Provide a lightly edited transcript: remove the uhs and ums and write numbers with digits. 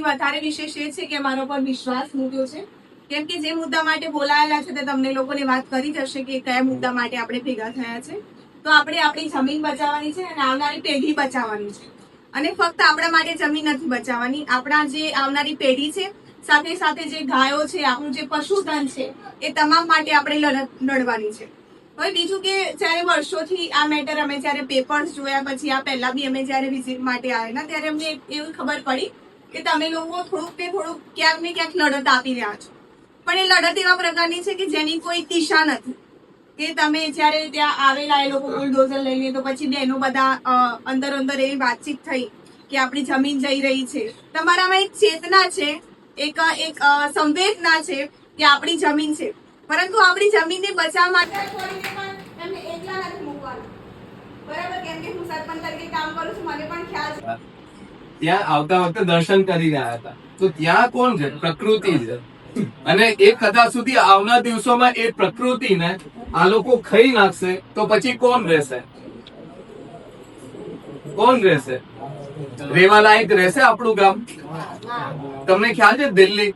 સૌથી વધારે વિશેષ એ છે કે મારો પર વિશ્વાસ મૂક્યો છે, કેમ કે જે મુદ્દા માટે બોલાયેલા છે તે તમને લોકોને વાત કરી જશે કે કયા મુદ્દા માટે આપણે ભેગા થયા છે. તો આપણે આપણી જમીન બચાવવાની છે અને આવનારી પેઢી બચાવવાની છે. અને ફક્ત આપણા માટે જમીન નથી બચાવવાની, આપણા જે આવનારી પેઢી છે, સાથે સાથે જે ગાયો છે, આપણું જે પશુધન છે, એ તમામ માટે આપણે લડવાની છે. હવે બીજું કે જ્યારે વર્ષોથી આ મેટર અમે જ્યારે પેપર્સ જોયા, પછી આ પહેલા બી અમે જ્યારે વિઝિટ માટે આવેલા ત્યારે અમને એવી ખબર પડી કે તમે લોકો થોડુંક ક્યાંક ને ક્યાંક લડત આપી રહ્યા છો, પણ એ લડત એવા પ્રકારની છે કે જેની કોઈ દિશા નથી. કે તમે જ્યારે ત્યાં આવેલા એ લોકો બુલડોઝર લઈને, તો પછી બહેનો બધા અંદર એવી વાતચીત થઈ કે આપણી જમીન જઈ રહી છે. તમારામાં એક ચેતના છે, એક સંવેદના છે કે આપણી જમીન છે, પરંતુ આપણી જમીનને બચાવવા માટે એમને એકલા નથી મૂકવાના, બરાબર? કેમ કે હું સરપંચ તરીકે કામ કરું છું, મને પણ ખ્યાલ છે. ત્યાં આવતા વખતે દર્શન કરી રહ્યા હતા, તો ત્યાં કોણ છે? પ્રકૃતિ છે. અને એક કદાચ સુધી આવનાર દિવસોમાં એ પ્રકૃતિને આ લોકો ખાઈ નાખશે તો પછી કોણ રહેશે? કોણ રહેશે? રેવા લાયક રહેશે આપણું ગામ? તમને ખ્યાલ છે દિલ્હી